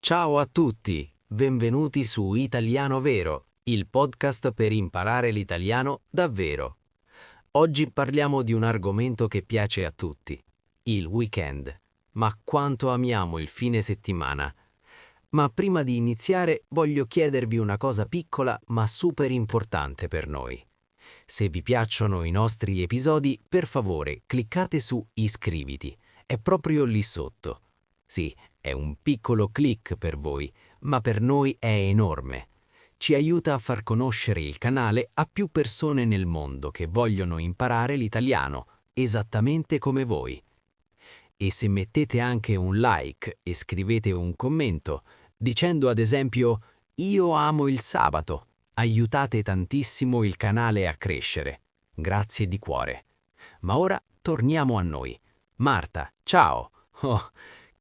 Ciao a tutti, benvenuti su Italiano Vero, il podcast per imparare l'italiano davvero. Oggi parliamo di un argomento che piace a tutti, il weekend. Ma quanto amiamo il fine settimana! Ma prima di iniziare voglio chiedervi una cosa piccola ma super importante per noi. Se vi piacciono i nostri episodi, per favore cliccate su iscriviti, è proprio lì sotto. Sì, è un piccolo click per voi, ma per noi è enorme. Ci aiuta a far conoscere il canale a più persone nel mondo che vogliono imparare l'italiano, esattamente come voi. E se mettete anche un like e scrivete un commento, dicendo ad esempio «Io amo il sabato», aiutate tantissimo il canale a crescere. Grazie di cuore. Ma ora torniamo a noi. Marta, ciao! Oh,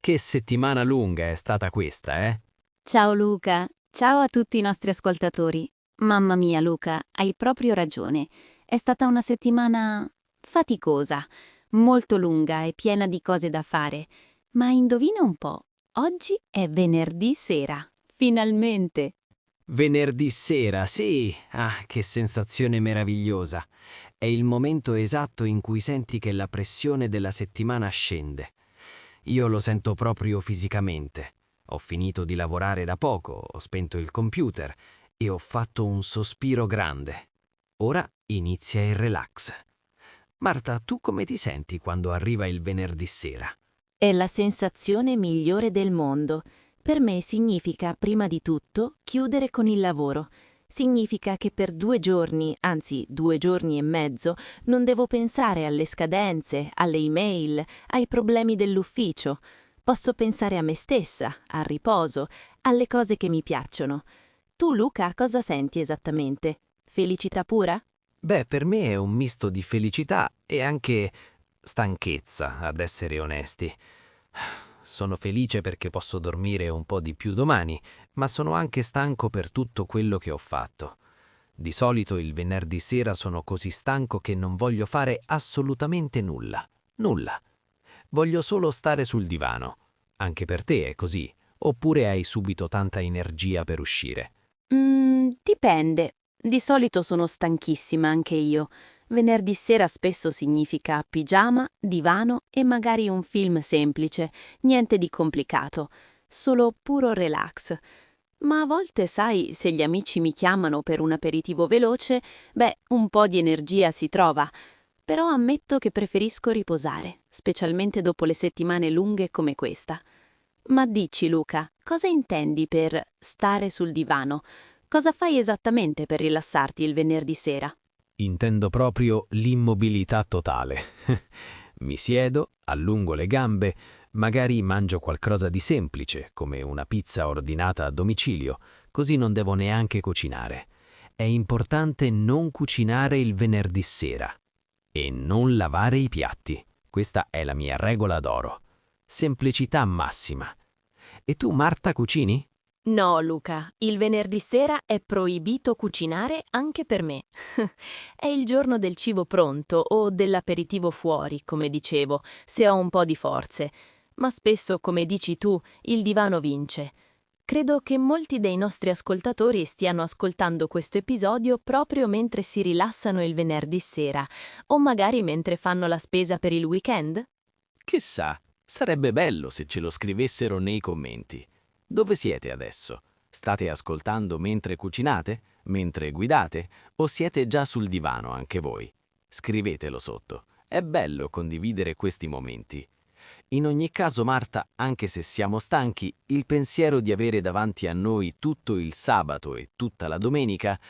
che settimana lunga è stata questa, eh? Ciao Luca, ciao a tutti i nostri ascoltatori. Mamma mia Luca, hai proprio ragione. È stata una settimana faticosa, molto lunga e piena di cose da fare. Ma indovina un po', oggi è venerdì sera. Finalmente! Venerdì sera, sì! Ah, che sensazione meravigliosa! È il momento esatto in cui senti che la pressione della settimana scende. Io lo sento proprio fisicamente. Ho finito di lavorare da poco, ho spento il computer e ho fatto un sospiro grande. Ora inizia il relax. Marta, tu come ti senti quando arriva il venerdì sera? È la sensazione migliore del mondo. Per me significa, prima di tutto, chiudere con il lavoro. Significa che per 2 giorni, anzi 2 giorni e mezzo, non devo pensare alle scadenze, alle email, ai problemi dell'ufficio. Posso pensare a me stessa, al riposo, alle cose che mi piacciono. Tu, Luca, cosa senti esattamente? Felicità pura? Beh, per me è un misto di felicità e anche stanchezza, ad essere onesti. Sono felice perché posso dormire un po' di più domani, ma sono anche stanco per tutto quello che ho fatto. Di solito il venerdì sera sono così stanco che non voglio fare assolutamente nulla. Nulla. Voglio solo stare sul divano. Anche per te è così? Oppure hai subito tanta energia per uscire? Dipende. Di solito sono stanchissima anche io. Venerdì sera spesso significa pigiama, divano e magari un film semplice, niente di complicato, solo puro relax. Ma a volte, sai, se gli amici mi chiamano per un aperitivo veloce, un po' di energia si trova. Però ammetto che preferisco riposare, specialmente dopo le settimane lunghe come questa. Ma dici, Luca, cosa intendi per stare sul divano? Cosa fai esattamente per rilassarti il venerdì sera? Intendo proprio l'immobilità totale. Mi siedo, allungo le gambe, magari mangio qualcosa di semplice, come una pizza ordinata a domicilio, così non devo neanche cucinare. È importante non cucinare il venerdì sera e non lavare i piatti. Questa è la mia regola d'oro. Semplicità massima. E tu, Marta, cucini? No, Luca, il venerdì sera è proibito cucinare anche per me. È il giorno del cibo pronto o dell'aperitivo fuori, come dicevo, se ho un po' di forze. Ma spesso, come dici tu, il divano vince. Credo che molti dei nostri ascoltatori stiano ascoltando questo episodio proprio mentre si rilassano il venerdì sera, o magari mentre fanno la spesa per il weekend. Chissà, sarebbe bello se ce lo scrivessero nei commenti. Dove siete adesso? State ascoltando mentre cucinate? Mentre guidate? O siete già sul divano anche voi? Scrivetelo sotto. È bello condividere questi momenti. In ogni caso, Marta, anche se siamo stanchi, il pensiero di avere davanti a noi tutto il sabato e tutta la domenica,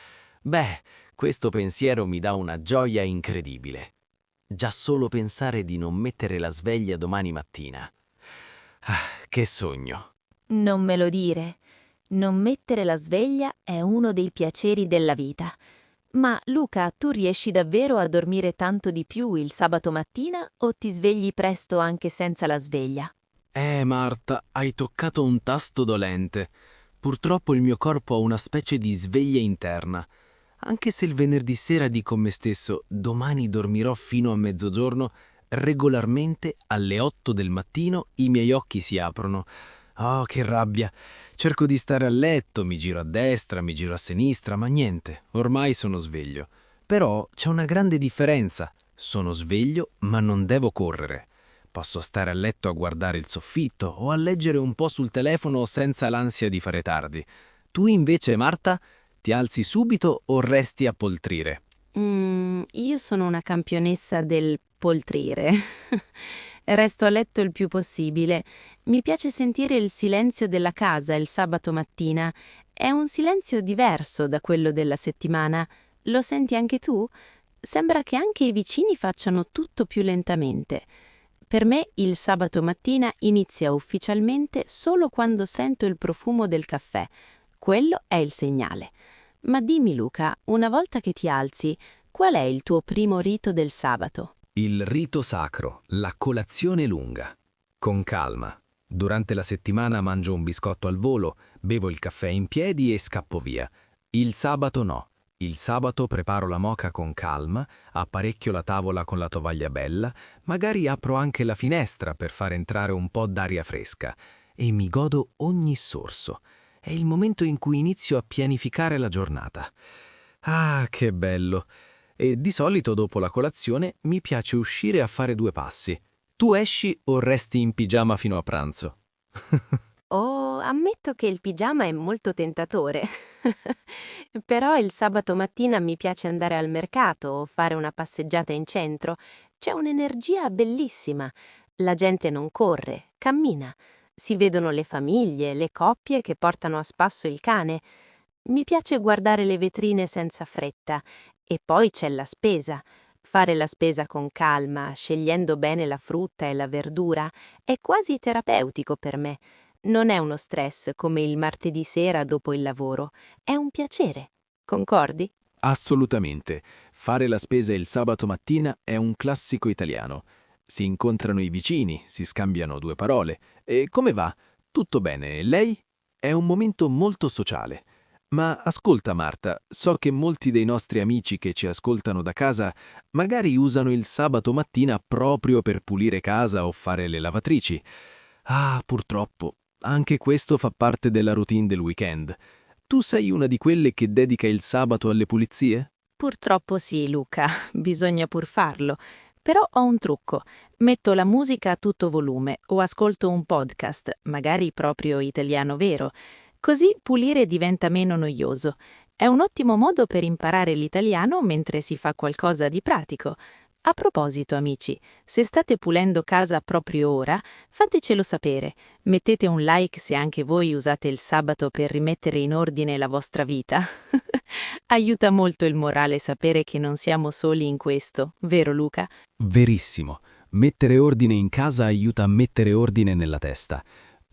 questo pensiero mi dà una gioia incredibile. Già solo pensare di non mettere la sveglia domani mattina. Ah, che sogno! Non me lo dire. Non mettere la sveglia è uno dei piaceri della vita. Ma Luca, tu riesci davvero a dormire tanto di più il sabato mattina o ti svegli presto anche senza la sveglia? Marta, hai toccato un tasto dolente. Purtroppo il mio corpo ha una specie di sveglia interna. Anche se il venerdì sera dico a me stesso domani dormirò fino a mezzogiorno, regolarmente alle 8 del mattino i miei occhi si aprono. Oh, che rabbia! Cerco di stare a letto, mi giro a destra, mi giro a sinistra, ma niente, ormai sono sveglio. Però c'è una grande differenza. Sono sveglio, ma non devo correre. Posso stare a letto a guardare il soffitto o a leggere un po' sul telefono senza l'ansia di fare tardi. Tu invece, Marta, ti alzi subito o resti a poltrire? Io sono una campionessa del poltrire. Resto a letto il più possibile. Mi piace sentire il silenzio della casa il sabato mattina. È un silenzio diverso da quello della settimana. Lo senti anche tu? Sembra che anche i vicini facciano tutto più lentamente. Per me il sabato mattina inizia ufficialmente solo quando sento il profumo del caffè. Quello è il segnale. Ma dimmi Luca, una volta che ti alzi, qual è il tuo primo rito del sabato? Il rito sacro, la colazione lunga. Con calma. Durante la settimana mangio un biscotto al volo, bevo il caffè in piedi e scappo via. Il sabato no. Il sabato preparo la moka con calma, apparecchio la tavola con la tovaglia bella, magari apro anche la finestra per far entrare un po' d'aria fresca e mi godo ogni sorso. È il momento in cui inizio a pianificare la giornata. Ah, che bello! E di solito dopo la colazione mi piace uscire a fare 2 passi. Tu esci o resti in pigiama fino a pranzo? Oh, ammetto che il pigiama è molto tentatore. Però il sabato mattina mi piace andare al mercato o fare una passeggiata in centro. C'è un'energia bellissima. La gente non corre, cammina. Si vedono le famiglie, le coppie che portano a spasso il cane. Mi piace guardare le vetrine senza fretta. E poi c'è la spesa. Fare la spesa con calma, scegliendo bene la frutta e la verdura, è quasi terapeutico per me. Non è uno stress come il martedì sera dopo il lavoro, è un piacere. Concordi? Assolutamente. Fare la spesa il sabato mattina è un classico italiano. Si incontrano i vicini, si scambiano 2 parole. E come va? Tutto bene, e lei? È un momento molto sociale. Ma ascolta Marta, so che molti dei nostri amici che ci ascoltano da casa magari usano il sabato mattina proprio per pulire casa o fare le lavatrici. Ah, purtroppo, anche questo fa parte della routine del weekend. Tu sei una di quelle che dedica il sabato alle pulizie? Purtroppo sì, Luca, bisogna pur farlo. Però ho un trucco. Metto la musica a tutto volume o ascolto un podcast, magari proprio italiano vero. Così pulire diventa meno noioso. È un ottimo modo per imparare l'italiano mentre si fa qualcosa di pratico. A proposito, amici, se state pulendo casa proprio ora, fatecelo sapere. Mettete un like se anche voi usate il sabato per rimettere in ordine la vostra vita. Aiuta molto il morale sapere che non siamo soli in questo, vero Luca? Verissimo. Mettere ordine in casa aiuta a mettere ordine nella testa.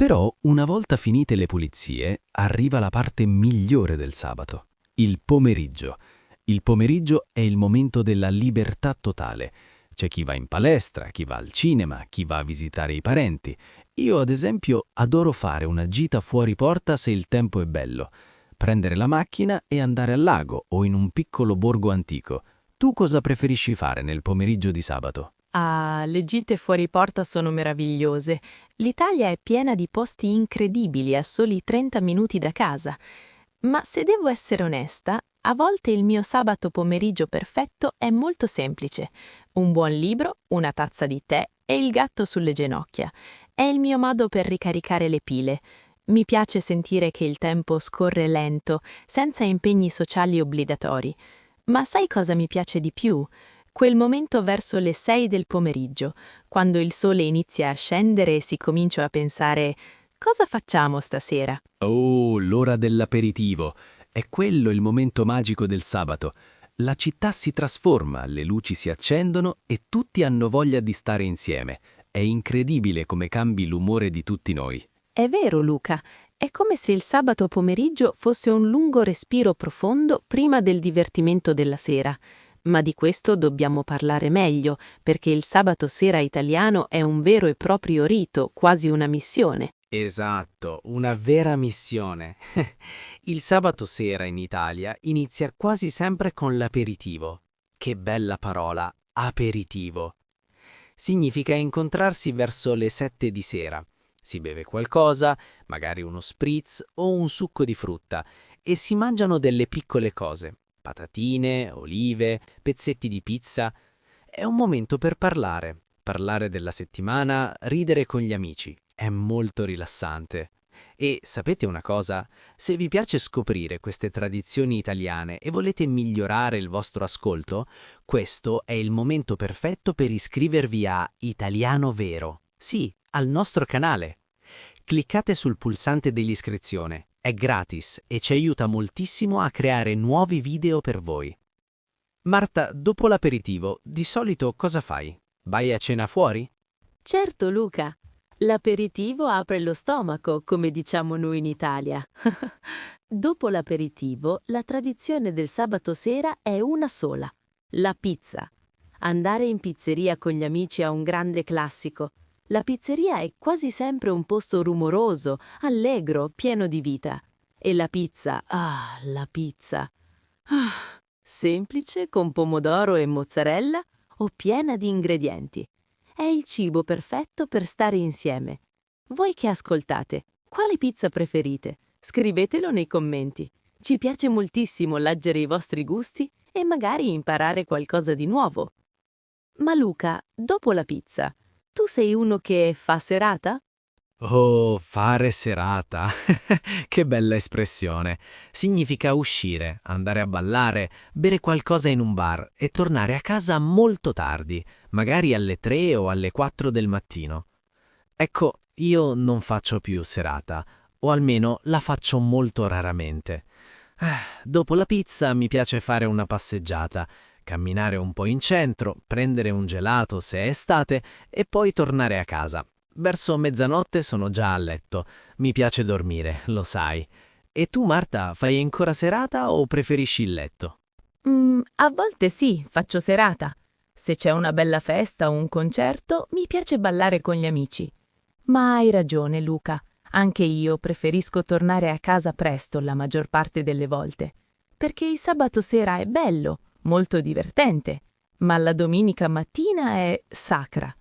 Però, una volta finite le pulizie, arriva la parte migliore del sabato, il pomeriggio. Il pomeriggio è il momento della libertà totale. C'è chi va in palestra, chi va al cinema, chi va a visitare i parenti. Io, ad esempio, adoro fare una gita fuori porta se il tempo è bello. Prendere la macchina e andare al lago o in un piccolo borgo antico. Tu cosa preferisci fare nel pomeriggio di sabato? Ah, le gite fuori porta sono meravigliose. L'Italia è piena di posti incredibili a soli 30 minuti da casa. Ma se devo essere onesta, a volte il mio sabato pomeriggio perfetto è molto semplice. Un buon libro, una tazza di tè e il gatto sulle ginocchia. È il mio modo per ricaricare le pile. Mi piace sentire che il tempo scorre lento, senza impegni sociali obbligatori. Ma sai cosa mi piace di più? Quel momento verso le 6 del pomeriggio, quando il sole inizia a scendere e si comincia a pensare «Cosa facciamo stasera?» Oh, l'ora dell'aperitivo. È quello il momento magico del sabato. La città si trasforma, le luci si accendono e tutti hanno voglia di stare insieme. È incredibile come cambi l'umore di tutti noi. È vero, Luca. È come se il sabato pomeriggio fosse un lungo respiro profondo prima del divertimento della sera. Ma di questo dobbiamo parlare meglio, perché il sabato sera italiano è un vero e proprio rito, quasi una missione. Esatto, una vera missione. Il sabato sera in Italia inizia quasi sempre con l'aperitivo. Che bella parola, aperitivo. Significa incontrarsi verso le 7 di sera. Si beve qualcosa, magari uno spritz o un succo di frutta, e si mangiano delle piccole cose, patatine, olive, pezzetti di pizza. È un momento per parlare della settimana, ridere con gli amici. È molto rilassante. E sapete una cosa? Se vi piace scoprire queste tradizioni italiane e volete migliorare il vostro ascolto, questo è il momento perfetto per iscrivervi a Italiano Vero. Sì, al nostro canale. Cliccate sul pulsante dell'iscrizione, è gratis e ci aiuta moltissimo a creare nuovi video per voi. Marta, dopo l'aperitivo, di solito cosa fai? Vai a cena fuori? Certo, Luca. L'aperitivo apre lo stomaco, come diciamo noi in Italia. Dopo l'aperitivo, la tradizione del sabato sera è una sola: la pizza. Andare in pizzeria con gli amici è un grande classico. La pizzeria è quasi sempre un posto rumoroso, allegro, pieno di vita. E la pizza, la pizza. Semplice, con pomodoro e mozzarella o piena di ingredienti. È il cibo perfetto per stare insieme. Voi che ascoltate, quale pizza preferite? Scrivetelo nei commenti. Ci piace moltissimo leggere i vostri gusti e magari imparare qualcosa di nuovo. Ma Luca, dopo la pizza, tu sei uno che fa serata? Oh, fare serata. Che bella espressione. Significa uscire, andare a ballare, bere qualcosa in un bar e tornare a casa molto tardi, magari alle 3 o alle 4 del mattino. Ecco, io non faccio più serata, o almeno la faccio molto raramente. Dopo la pizza mi piace fare una passeggiata, camminare un po' in centro, prendere un gelato se è estate e poi tornare a casa. Verso mezzanotte sono già a letto. Mi piace dormire, lo sai. E tu, Marta, fai ancora serata o preferisci il letto? A volte sì, faccio serata. Se c'è una bella festa o un concerto, mi piace ballare con gli amici. Ma hai ragione, Luca. Anche io preferisco tornare a casa presto la maggior parte delle volte. Perché il sabato sera è bello, molto divertente, ma la domenica mattina è sacra.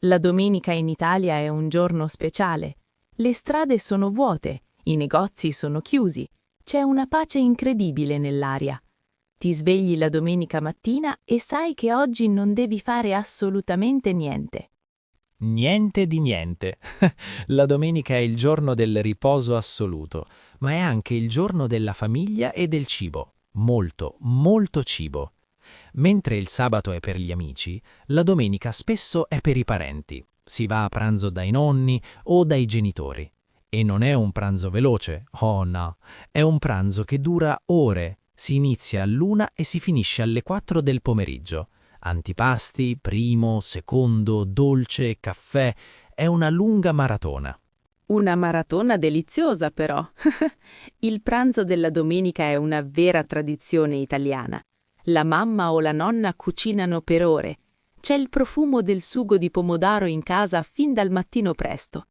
La domenica in Italia è un giorno speciale. Le strade sono vuote, i negozi sono chiusi, c'è una pace incredibile nell'aria. Ti svegli la domenica mattina e sai che oggi non devi fare assolutamente niente. Niente di niente. La domenica è il giorno del riposo assoluto, ma è anche il giorno della famiglia e del cibo. Molto, molto cibo. Mentre il sabato è per gli amici, la domenica spesso è per i parenti. Si va a pranzo dai nonni o dai genitori. E non è un pranzo veloce, oh no, è un pranzo che dura ore. Si inizia all'1 e si finisce alle 4 del pomeriggio. Antipasti, primo, secondo, dolce, caffè. È una lunga maratona. Una maratona deliziosa, però. Il pranzo della domenica è una vera tradizione italiana. La mamma o la nonna cucinano per ore. C'è il profumo del sugo di pomodoro in casa fin dal mattino presto.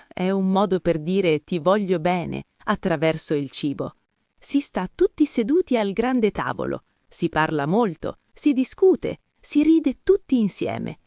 È un modo per dire ti voglio bene attraverso il cibo. Si sta tutti seduti al grande tavolo, si parla molto, si discute, si ride tutti insieme.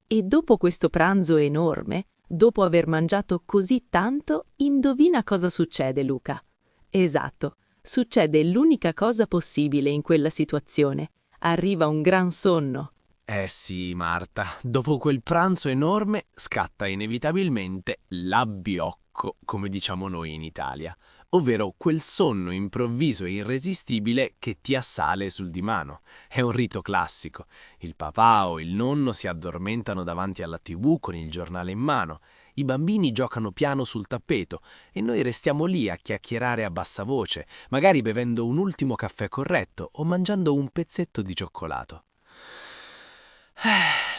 E dopo questo pranzo enorme, dopo aver mangiato così tanto, indovina cosa succede, Luca? Esatto, succede l'unica cosa possibile in quella situazione. Arriva un gran sonno. Eh sì, Marta, dopo quel pranzo enorme scatta inevitabilmente l'abbiocco, come diciamo noi in Italia, ovvero quel sonno improvviso e irresistibile che ti assale sul dimano. È un rito classico. Il papà o il nonno si addormentano davanti alla TV con il giornale in mano, i bambini giocano piano sul tappeto e noi restiamo lì a chiacchierare a bassa voce, magari bevendo un ultimo caffè corretto o mangiando un pezzetto di cioccolato.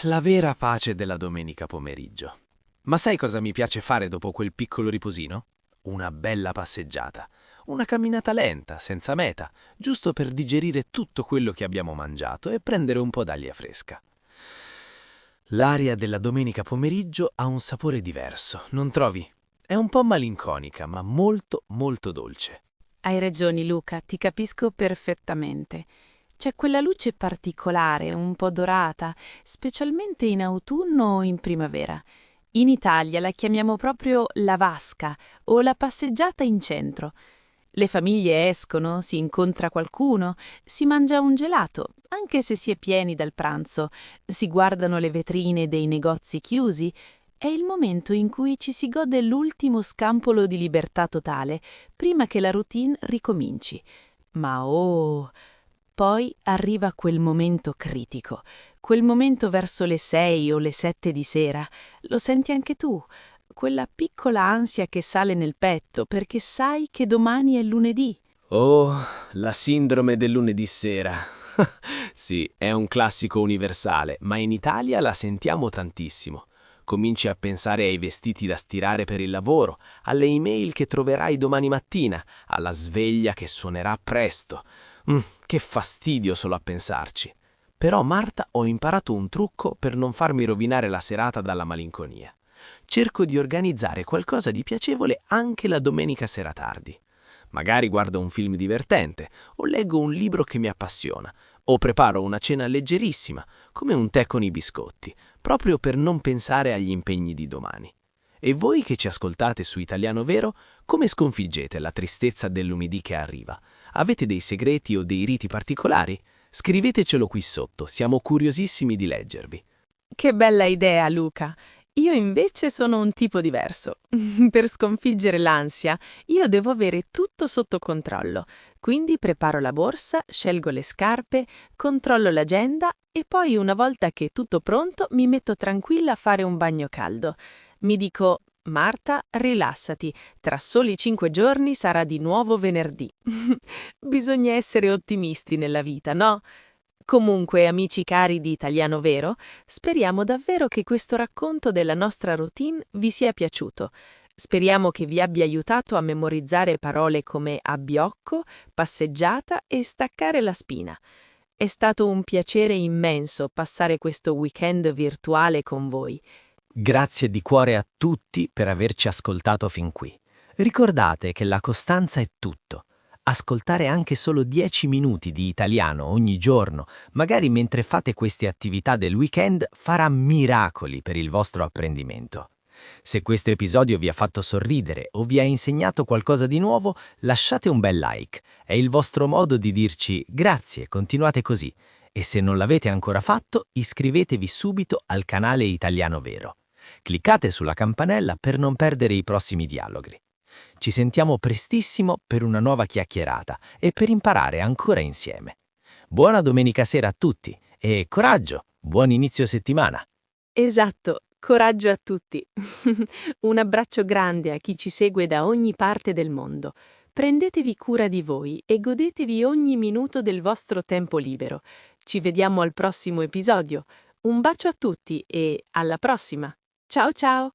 La vera pace della domenica pomeriggio. Ma sai cosa mi piace fare dopo quel piccolo riposino? Una bella passeggiata, una camminata lenta, senza meta, giusto per digerire tutto quello che abbiamo mangiato e prendere un po' d'aria fresca. L'aria della domenica pomeriggio ha un sapore diverso, non trovi? È un po' malinconica, ma molto, molto dolce. Hai ragione, Luca, ti capisco perfettamente. C'è quella luce particolare, un po' dorata, specialmente in autunno o in primavera. In Italia la chiamiamo proprio la vasca o la passeggiata in centro. Le famiglie escono, si incontra qualcuno, si mangia un gelato, anche se si è pieni dal pranzo, si guardano le vetrine dei negozi chiusi. È il momento in cui ci si gode l'ultimo scampolo di libertà totale, prima che la routine ricominci. Ma poi arriva quel momento critico, quel momento verso le 6 o le 7 di sera. Lo senti anche tu? Quella piccola ansia che sale nel petto perché sai che domani è lunedì. Oh, la sindrome del lunedì sera. Sì, è un classico universale, ma in Italia la sentiamo tantissimo. Cominci a pensare ai vestiti da stirare per il lavoro, alle email che troverai domani mattina, alla sveglia che suonerà presto. Che fastidio solo a pensarci. Però, Marta, ho imparato un trucco per non farmi rovinare la serata dalla malinconia. Cerco di organizzare qualcosa di piacevole anche la domenica sera tardi. Magari guardo un film divertente, o leggo un libro che mi appassiona, o preparo una cena leggerissima, come un tè con i biscotti, proprio per non pensare agli impegni di domani. E voi che ci ascoltate su Italiano Vero, come sconfiggete la tristezza del lunedì che arriva? Avete dei segreti o dei riti particolari? Scrivetecelo qui sotto, siamo curiosissimi di leggervi. Che bella idea, Luca! Io invece sono un tipo diverso. Per sconfiggere l'ansia, io devo avere tutto sotto controllo. Quindi preparo la borsa, scelgo le scarpe, controllo l'agenda e poi una volta che è tutto pronto mi metto tranquilla a fare un bagno caldo. Mi dico: Marta, rilassati, tra soli 5 giorni sarà di nuovo venerdì. Bisogna essere ottimisti nella vita, no? Comunque, amici cari di Italiano Vero, speriamo davvero che questo racconto della nostra routine vi sia piaciuto. Speriamo che vi abbia aiutato a memorizzare parole come abbiocco, passeggiata e staccare la spina. È stato un piacere immenso passare questo weekend virtuale con voi. Grazie di cuore a tutti per averci ascoltato fin qui. Ricordate che la costanza è tutto. Ascoltare anche solo 10 minuti di italiano ogni giorno, magari mentre fate queste attività del weekend, farà miracoli per il vostro apprendimento. Se questo episodio vi ha fatto sorridere o vi ha insegnato qualcosa di nuovo, lasciate un bel like. È il vostro modo di dirci grazie, continuate così. E se non l'avete ancora fatto, iscrivetevi subito al canale Italiano Vero. Cliccate sulla campanella per non perdere i prossimi dialoghi. Ci sentiamo prestissimo per una nuova chiacchierata e per imparare ancora insieme. Buona domenica sera a tutti e coraggio, buon inizio settimana! Esatto, coraggio a tutti. Un abbraccio grande a chi ci segue da ogni parte del mondo. Prendetevi cura di voi e godetevi ogni minuto del vostro tempo libero. Ci vediamo al prossimo episodio. Un bacio a tutti e alla prossima. Ciao ciao!